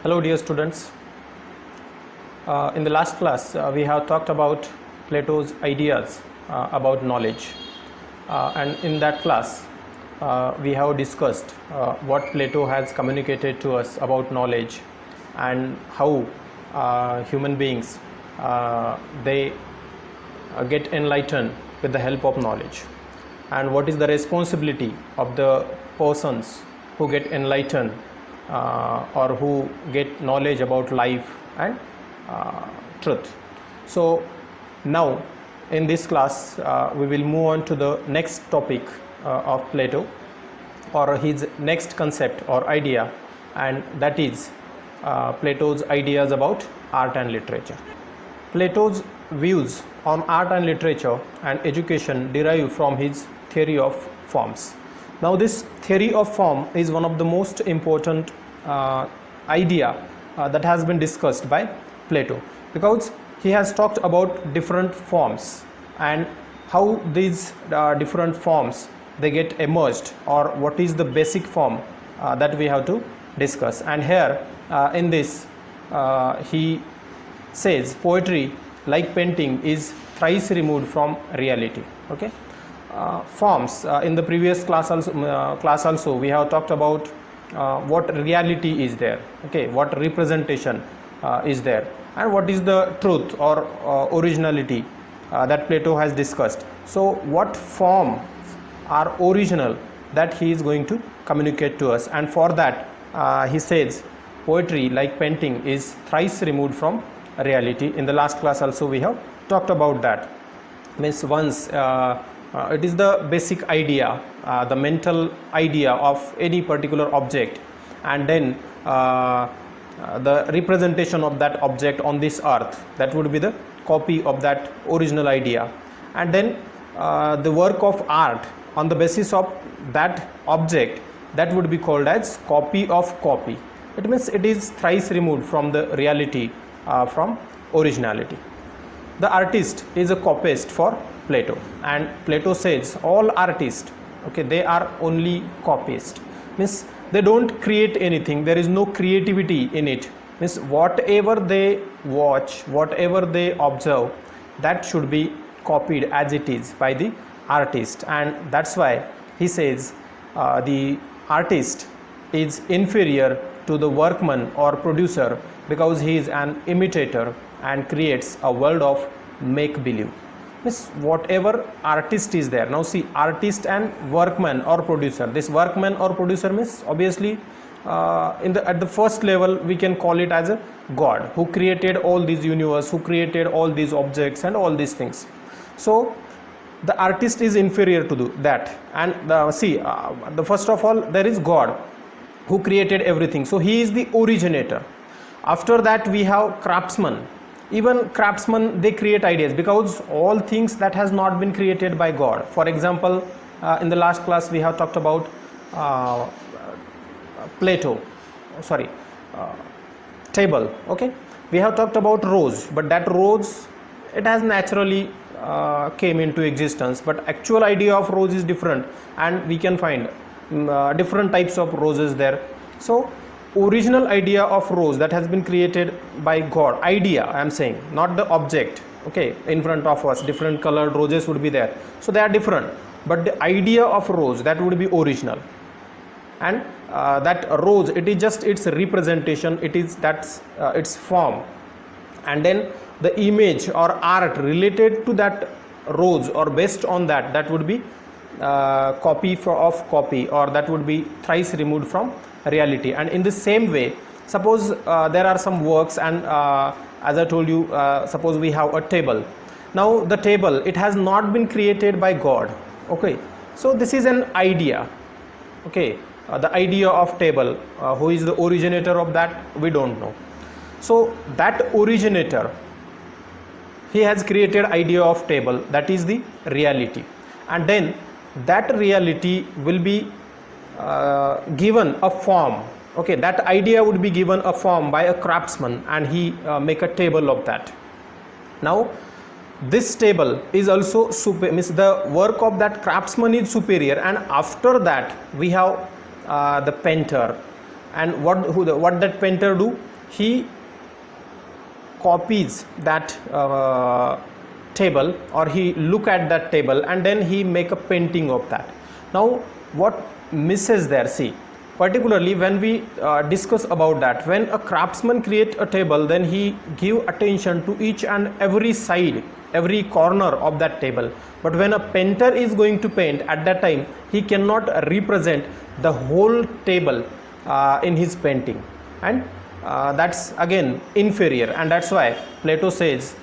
Hello dear students. In the last class we have talked about Plato's ideas about knowledge, and in that class we have discussed what Plato has communicated to us about knowledge and how human beings they get enlightened with the help of knowledge, and what is the responsibility of the persons who get enlightened or who get knowledge about life and truth. So now in this class we will move on to the next topic of Plato, or his next concept or idea, and that is Plato's ideas about art and literature. Plato's views on art and literature and education derive from his theory of forms. Now this theory of form is one of the most important idea that has been discussed by Plato, because he has talked about different forms and how these different forms they get emerged, or what is the basic form that we have to discuss. And here in this he says poetry, like painting, is thrice removed from reality. Okay, forms in the previous class also we have talked about what reality is there, okay, what representation is there, and what is the truth or originality that Plato has discussed. So what form are original that he is going to communicate to us, and for that he says poetry, like painting, is thrice removed from reality. In the last class also we have talked about that. Means once it is the basic idea, the mental idea of any particular object, and then the representation of that object on this earth, that would be the copy of that original idea, and then the work of art on the basis of that object, that would be called as copy of copy. It means it is thrice removed from the reality, from originality. The artist is a copyist for Plato, and Plato says all artists, okay, they are only copyists. Means they don't create anything, there is no creativity in it. Means whatever they watch, whatever they observe, that should be copied as it is by the artist. And that's why he says the artist is inferior to the workman or producer, because he is an imitator and creates a world of make-believe. Means whatever artist is there. Now see, artist and workman or producer. This workman or producer means obviously at the first level we can call it as a god who created all these universe, who created all these objects and all these things. So the artist is inferior to that. And the first of all there is God who created everything, so he is the originator. After that we have craftsman. Even craftsmen, they create ideas, because all things that has not been created by God. For example, in the last class we have talked about table. Okay, we have talked about rose, but that rose, it has naturally came into existence, but actual idea of rose is different, and we can find different types of roses there. So original idea of rose that has been created by God, idea I am saying, not the object. Okay, in front of us different colored roses would be there, so they are different, but the idea of rose, that would be original. And that rose, it is just its representation, it is that's its form, and then the image or art related to that rose or based on that, that would be copy of copy, or that would be thrice removed from reality. And in the same way, suppose there are some works, and as I told you, suppose we have a table. Now the table, it has not been created by God. Okay, so this is an idea. Okay, the idea of table, who is the originator of that, we don't know. So that originator, he has created idea of table, that is the reality, and then that reality will be given a form. Okay, that idea would be given a form by a craftsman, and he make a table of that. Now this table is also means the work of that craftsman is superior, and after that we have the painter. And what that painter do? he copies that table, or he look at that table and then he make a painting of that. Now what misses there, see, particularly when we discuss about that, when a craftsman create a table, then he give attention to each and every side, every corner of that table. But when a painter is going to paint, at that time he cannot represent the whole table in his painting, and that's again inferior. And that's why Plato says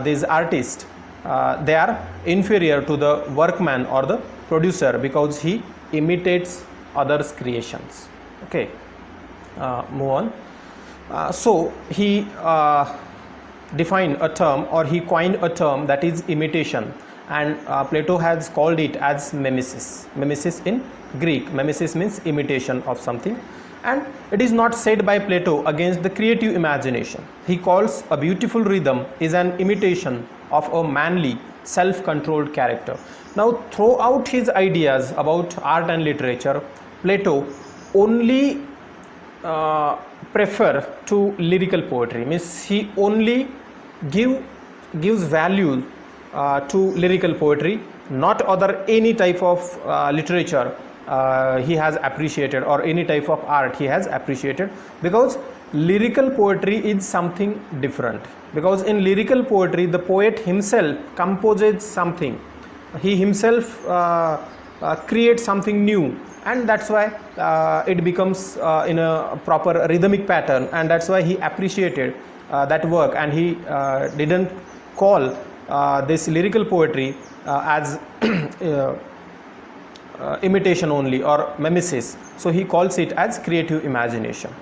these artists, they are inferior to the workman or the producer, because he imitates others' creations. Okay, move on. So he defined a term, or he coined a term, that is imitation, and Plato has called it as mimesis. Mimesis in Greek, mimesis means imitation of something, and it is not said by Plato against the creative imagination. He calls a beautiful rhythm is an imitation of a manly, self-controlled character. Now throughout his ideas about art and literature, Plato only prefer to lyrical poetry, means he only gives value to lyrical poetry, not other any type of literature he has appreciated, or any type of art he has appreciated, because lyrical poetry is something different. Because in lyrical poetry, the poet himself composes something, he himself creates something new, and that's why it becomes in a proper rhythmic pattern, and that's why he appreciated that work, and he didn't call this lyrical poetry as imitation only, or mimesis. So he calls it as creative imagination.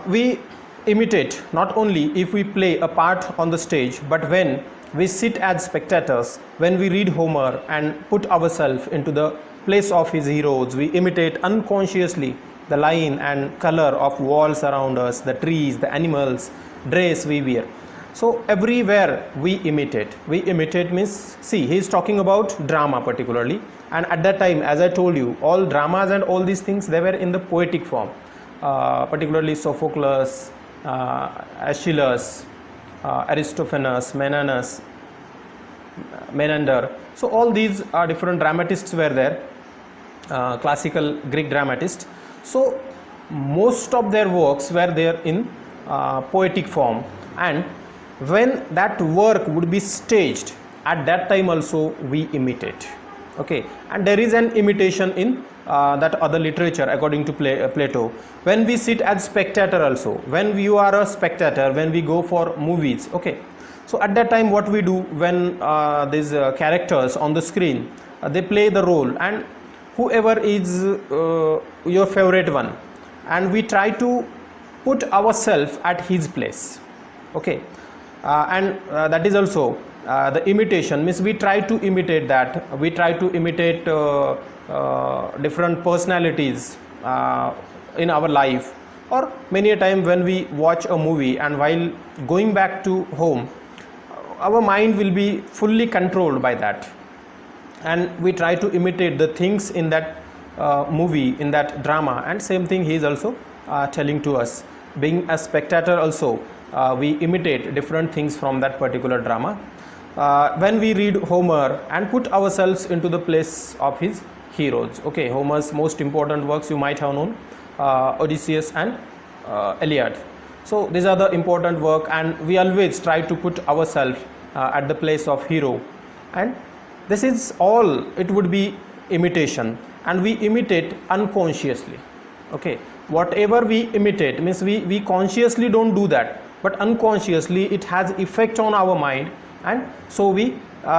We imitate not only if we play a part on the stage, but when we sit as spectators, when we read Homer and put ourselves into the place of his heroes, we imitate unconsciously the line and color of walls around us, the trees, the animals, dress we wear. So everywhere we imitate. We imitate means, see, he is talking about drama particularly, and at that time, as I told you, all dramas and all these things, they were in the poetic form, particularly Sophocles, Aeschylus, Aristophanes, Menander. So all these different dramatists were there, classical Greek dramatists. So most of their works were there in poetic form, and when that work would be staged, at that time also we imitate. Okay, and there is an imitation in that other literature according to Plato. When we sit as spectator also, when you are a spectator, when we go for movies, okay, so at that time what we do, when these characters on the screen, they play the role, and whoever is your favorite one, and we try to put ourselves at his place. Okay, and that is also the imitation, means we try to imitate that, we try to imitate different personalities in our life, or many a time when we watch a movie, and while going back to home, our mind will be fully controlled by that, and we try to imitate the things in that movie, in that drama. And same thing he is also telling to us, being a spectator also, we imitate different things from that particular drama. When we read Homer and put ourselves into the place of his heroes. Okay, Homer's most important works you might have known, Odysseus and Iliad. So these are the important work, and we always try to put ourselves at the place of hero, and this is all, it would be imitation, and we imitate unconsciously. Okay, whatever we imitate means we consciously don't do that, but unconsciously it has effect on our mind, and so we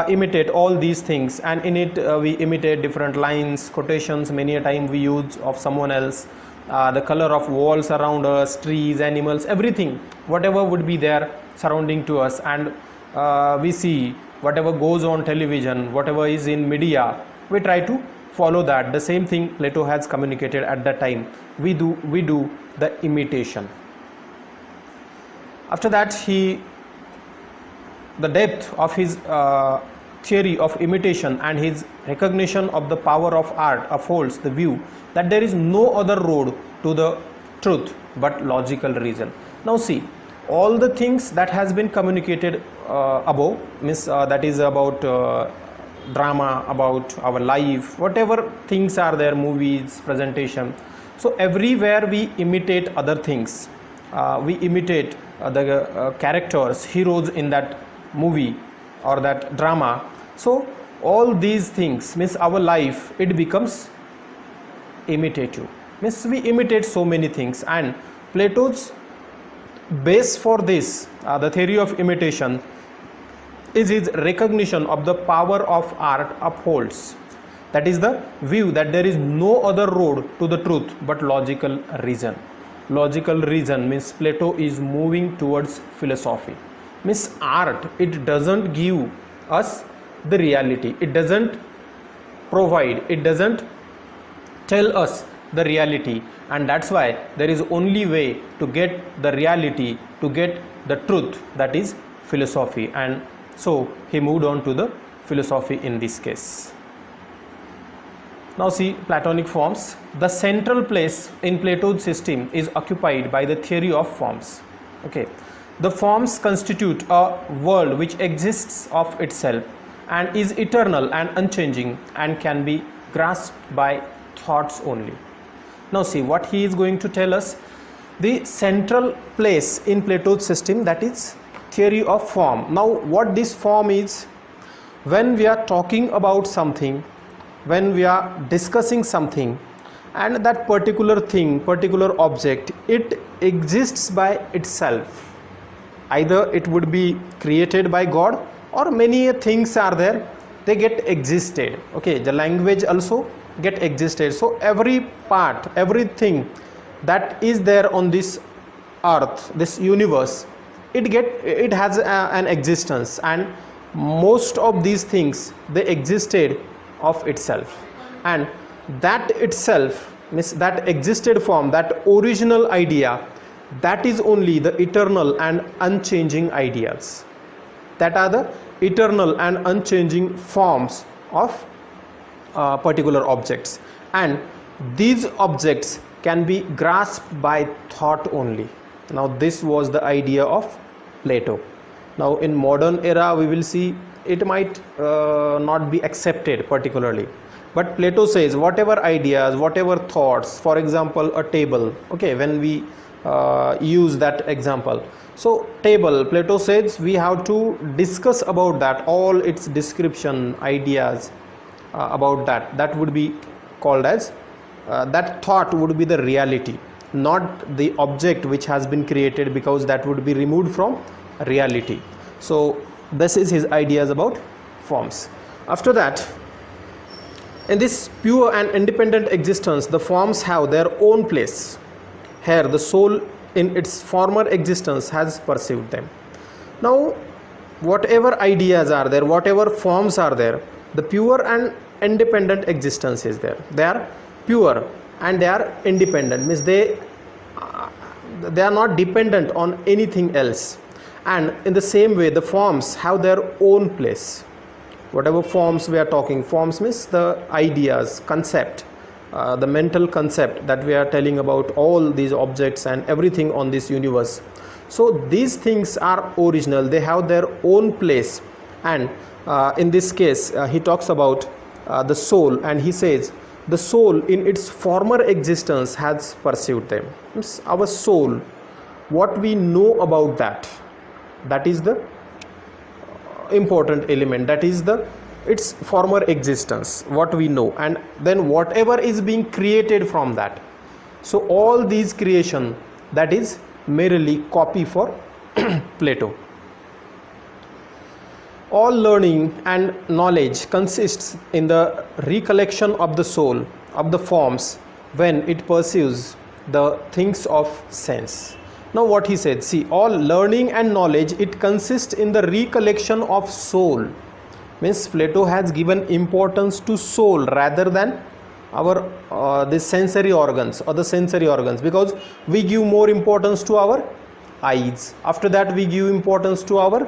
imitate all these things, and in it we imitate different lines, quotations, many a time we use of someone else, the color of walls around us, trees, animals, everything, whatever would be there surrounding to us, and we see whatever goes on television, whatever is in media, we try to follow that. The same thing Plato has communicated at that time, we do the imitation. After that, the depth of his theory of imitation and his recognition of the power of art upholds the view that there is no other road to the truth but logical reason. Now see, all the things that has been communicated above, means that is about drama, about our life, whatever things are there, movies, presentation. So everywhere we imitate other things. We imitate the characters, heroes in that movie or that drama. So all these things, means our life, it becomes imitative, means we imitate so many things. And Plato's base for this, the theory of imitation, is his recognition of the power of art upholds. That is the view that there is no other road to the truth but logical reason. Logical reason means Plato is moving towards philosophy. Means art, it doesn't give us the reality, it doesn't provide, it doesn't tell us the reality, and that's why there is only way to get the reality, to get the truth, that is philosophy. And so he moved on to the philosophy in this case. Now see, Platonic forms. The central place in Plato's system is occupied by the theory of forms. Okay, the forms constitute a world which exists of itself and is eternal and unchanging and can be grasped by thoughts only. Now see what he is going to tell us. The central place in Plato's system, that is theory of form. Now what this form is, when we are talking about something, when we are discussing something, and that particular thing, particular object, it exists by itself. Either it would be created by God, or many things are there, they get existed. Okay, the language also get existed. So every part, everything that is there on this earth, this universe, it has an existence, and most of these things, they existed of itself. And that itself means that existed form, that original idea, that is only the eternal and unchanging ideas. That are the eternal and unchanging forms of particular objects, and these objects can be grasped by thought only. Now this was the idea of Plato. Now in modern era we will see it might not be accepted particularly, but Plato says whatever ideas, whatever thoughts, for example a table, okay, when we use that example, so table, Plato says we have to discuss about that, all its description, ideas about that would be called as that thought would be the reality, not the object which has been created, because that would be removed from reality. So this is his ideas about forms. After that, in this pure and independent existence, the forms have their own place. Here the soul in its former existence has perceived them. Now whatever ideas are there, whatever forms are there, the pure and independent existence is there. They are pure and they are independent, means they are not dependent on anything else. And in the same way the forms have their own place. Whatever forms we are talking, forms means the ideas, concept, the mental concept that we are telling about all these objects and everything on this universe. So these things are original, they have their own place. And in this case he talks about the soul, and he says the soul in its former existence has perceived them. Means our soul, what we know about that is the important element, that is the its former existence, what we know, and then whatever is being created from that. So all these creation, that is merely copy for Plato. All learning and knowledge consists in the recollection of the soul, of the forms, when it perceives the things of sense. Now what he said, see, all learning and knowledge, it consists in the recollection of soul. Means Plato has given importance to soul rather than our the sensory organs or the sensory organs, because we give more importance to our eyes, after that we give importance to our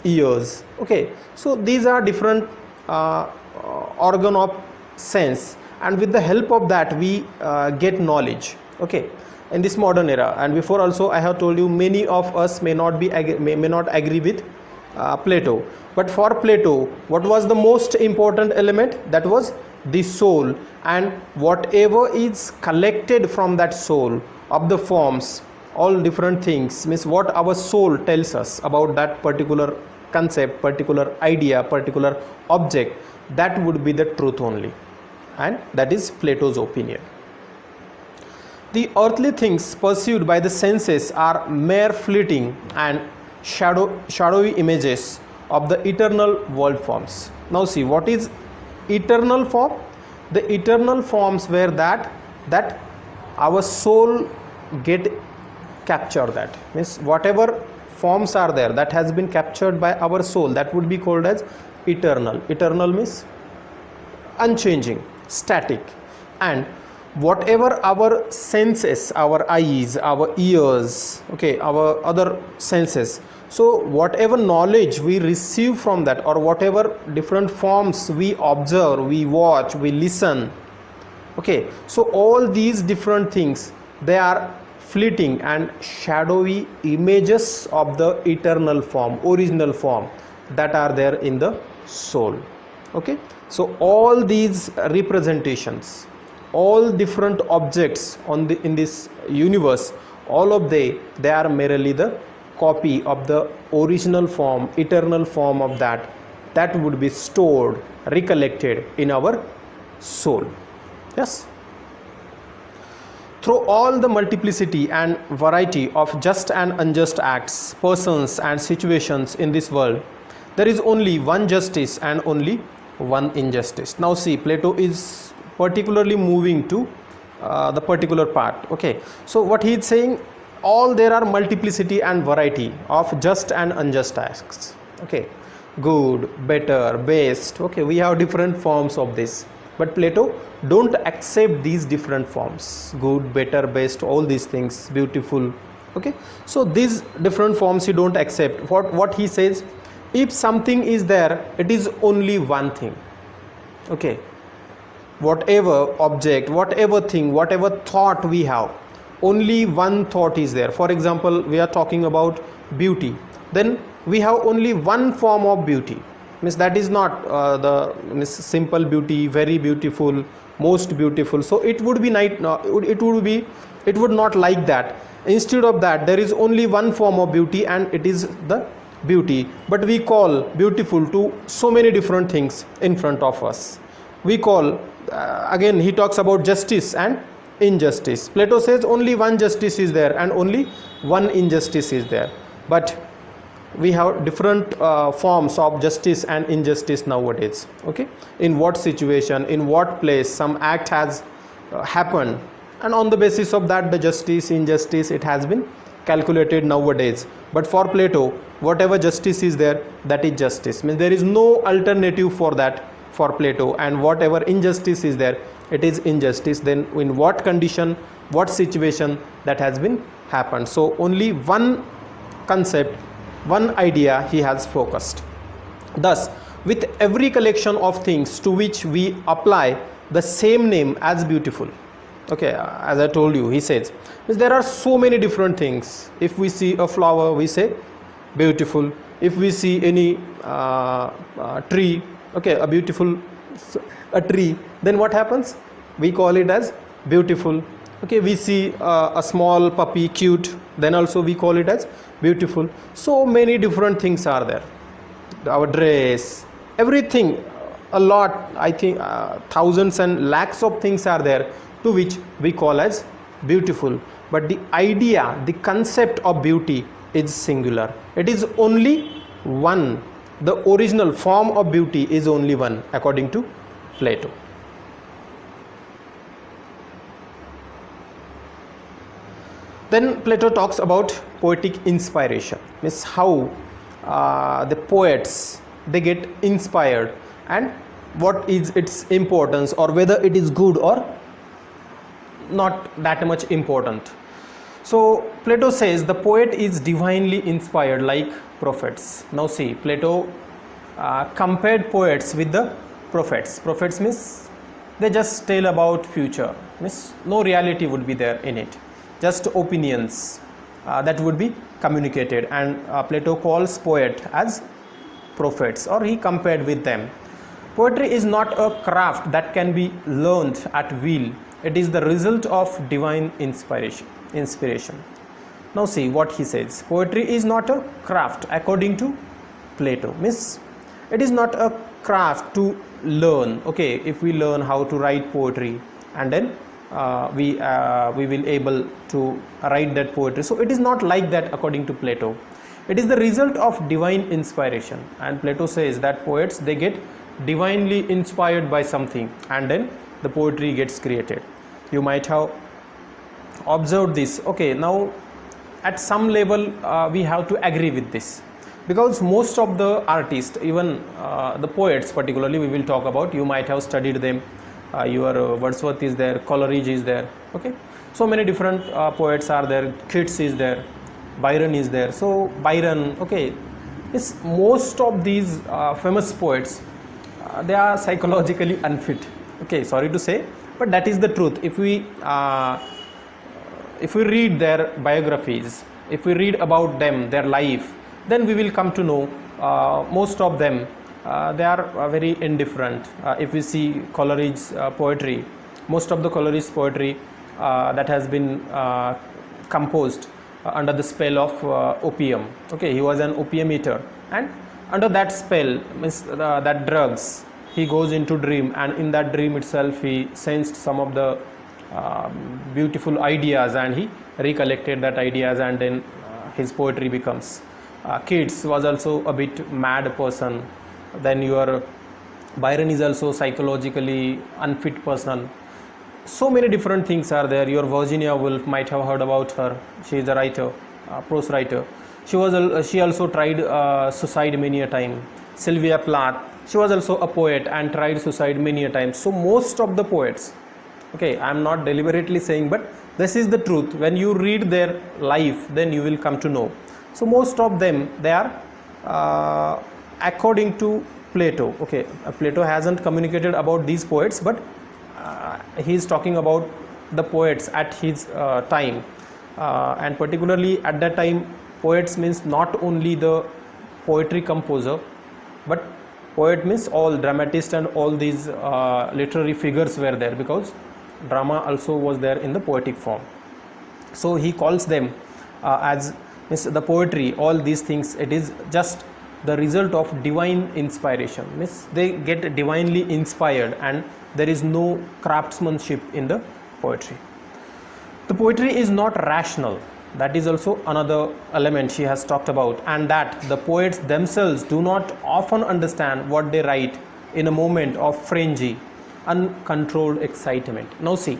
ears. Okay, so these are different organ of sense, and with the help of that we get knowledge. Okay, in this modern era. And before also I have told you, many of us may not agree with Plato, but for Plato, what was the most important element? That was the soul, and whatever is collected from that soul of the forms, all different things, means what our soul tells us about that particular concept, particular idea, particular object, that would be the truth only. And that is Plato's opinion. The earthly things perceived by the senses are mere fleeting and shadowy images of the eternal world forms. Now see, what is eternal form? The eternal forms were that our soul get capture, that means whatever forms are there that has been captured by our soul, that would be called as eternal. Eternal means unchanging, static. And whatever our senses, our eyes, our ears, okay, our other senses, so whatever knowledge we receive from that, or whatever different forms we observe, we watch, we listen, okay, so all these different things, they are fleeting and shadowy images of the eternal form, original form, that are there in the soul. Okay, so all these representations, all different objects in this universe, all of they are merely the copy of the original form, eternal form of that would be stored, recollected in our soul. Yes. Through all the multiplicity and variety of just and unjust acts, persons and situations in this world, there is only one justice and only one injustice. Now see, Plato is particularly moving to the particular part. Okay, so what he is saying, there are multiplicity and variety of just and unjust acts. Okay, good, better, best. Okay, we have different forms of this, but Plato don't accept these different forms, good, better, best, all these things, beautiful. Okay, so these different forms he don't accept. What he says, if something is there, it is only one thing. Okay, whatever object, whatever thing, whatever thought we have, only one thought is there. For example, we are talking about beauty, then we have only one form of beauty, means that is not the simple beauty, very beautiful, most beautiful. So it would be it would not like that. Instead of that, there is only one form of beauty, and it is the beauty. But we call beautiful to so many different things in front of us. We call again he talks about justice and injustice. Plato says only one justice is there and only one injustice is there, but we have different forms of justice and injustice nowadays. Okay, in what situation, in what place some act has happened, and on the basis of that, the justice, injustice, it has been calculated nowadays. But for Plato, whatever justice is there, that is justice, means there is no alternative for that for Plato. And whatever injustice is there, it is injustice. Then in what condition, what situation that has been happened. So only one concept, one idea he has focused. Thus, with every collection of things to which we apply the same name as beautiful. Okay, as I told you, he says, there are so many different things. If we see a flower, we say beautiful. If we see any tree, okay, a tree, then what happens? We call it as beautiful. Okay, we see a small puppy, cute, then also we call it as beautiful. So many different things are there. Our dress, everything, a lot, I think thousands and lakhs of things are there to which we call as beautiful. But the idea, the concept of beauty is singular. It is only one. The original form of beauty is only one, according to Plato. Then Plato talks about poetic inspiration, means how the poets, they get inspired, and what is its importance, or whether it is good or not that much important. So Plato says the poet is divinely inspired like prophets. Now see, Plato compared poets with the prophets. Prophets means they just tell about future, means no reality would be there in it, just opinions that would be communicated. And Plato calls poet as prophets, or he compared with them. Poetry is not a craft that can be learned at will. It is the result of divine inspiration. Now see what he says. Poetry is not a craft according to Plato. Means it is not a craft to learn. Okay, if we learn how to write poetry, and then we will able to write that poetry. So it is not like that according to Plato. It is the result of divine inspiration. And Plato says that poets, they get divinely inspired by something, and then the poetry gets created. You might have observed this. Okay, now at some level we have to agree with this, because most of the artists, even the poets particularly, we will talk about, you might have studied them. Your Wordsworth is there, Coleridge is there. Okay, so many different poets are there. Keats is there, Byron is there. So Byron, okay, is most of these famous poets, they are psychologically unfit. Okay, sorry to say, but that is the truth. If we read their biographies, if we read about them, their life, then we will come to know most of them they are very indifferent. If we see Coleridge's poetry, most of the Coleridge's poetry that has been composed under the spell of opium. Okay, he was an opium eater, and under that spell, means that drugs, he goes into dream, and in that dream itself he sensed some of the beautiful ideas, and he recollected that ideas, and then his poetry becomes. Keats was also a bit mad person. Then your Byron is also psychologically unfit person. So many different things are there. Your Virginia Woolf, might have heard about her. She is a writer, prose writer. She also tried suicide many a time. Sylvia Plath, she was also a poet and tried suicide many a time. So most of the poets, okay, I am not deliberately saying, but this is the truth. When you read their life, then you will come to know. So most of them, they are according to Plato. Okay, Plato hasn't communicated about these poets, but he is talking about the poets at his time, and particularly at that time, poets means not only the poetry composer, but poet means all dramatists and all these literary figures were there, because drama also was there in the poetic form. So he calls them as means the poetry, all these things, it is just the result of divine inspiration. Means they get divinely inspired, and there is no craftsmanship in the poetry. The poetry is not rational. That is also another element she has talked about, and that the poets themselves do not often understand what they write in a moment of frenzy, uncontrolled excitement. Now see,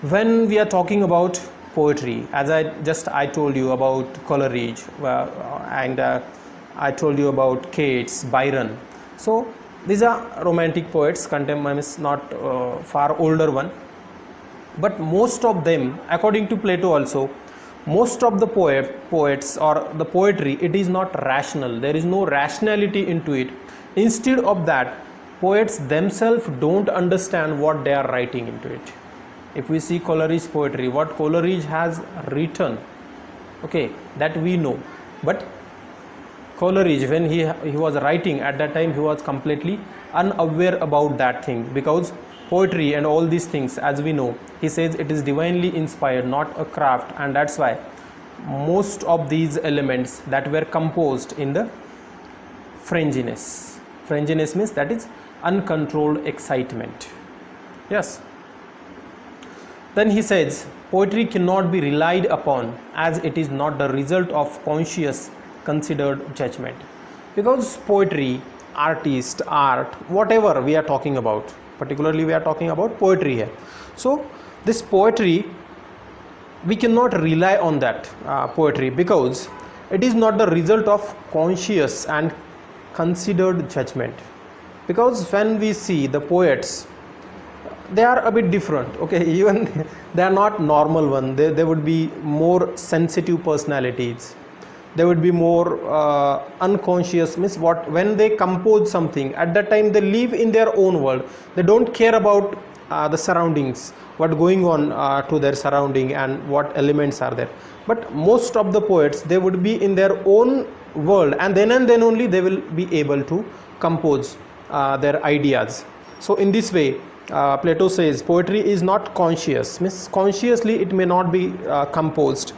when we are talking about poetry, as I told you about Coleridge, and I told you about Keats, Byron. So these are romantic poets, contemporary, not far older one. But most of them, according to Plato also, most of the poets or the poetry, it is not rational. There is no rationality into it. Instead of that, poets themselves don't understand what they are writing into it. If we see Coleridge's poetry, what Coleridge has written, okay, that we know. But Coleridge, when he was writing at that time, he was completely unaware about that thing, because poetry and all these things, as we know, he says it is divinely inspired, not a craft, and that's why most of these elements that were composed in the frenziness. Frenziness means that is uncontrolled excitement. Yes. Then he says poetry cannot be relied upon, as it is not the result of conscious considered judgment. Because poetry, artist, art, whatever we are talking about, particularly we are talking about poetry here. So this poetry, we cannot rely on that poetry, because it is not the result of conscious and considered judgment. Because when we see the poets, they are a bit different. Okay, even they are not normal one. They would be more sensitive personalities. They would be more unconscious. Means what, when they compose something, at that time they live in their own world. They don't care about the surroundings, what going on to their surrounding and what elements are there. But most of the poets, they would be in their own world, and then only they will be able to compose their ideas. So in this way, Plato says poetry is not conscious, means consciously it may not be composed,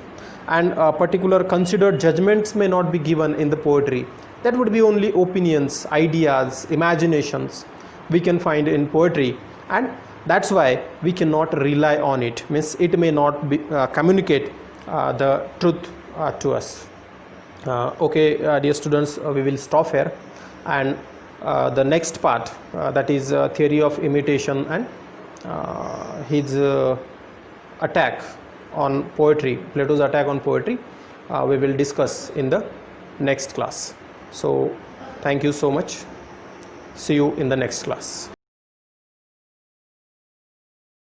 and particular considered judgments may not be given in the poetry. That would be only opinions, ideas, imaginations we can find in poetry, and that's why we cannot rely on it, means it may not be communicate the truth to us. Okay, dear students, we will stop here, and the next part, that is theory of imitation and his attack on poetry, Plato's attack on poetry, we will discuss in the next class. So thank you so much. See you in the next class.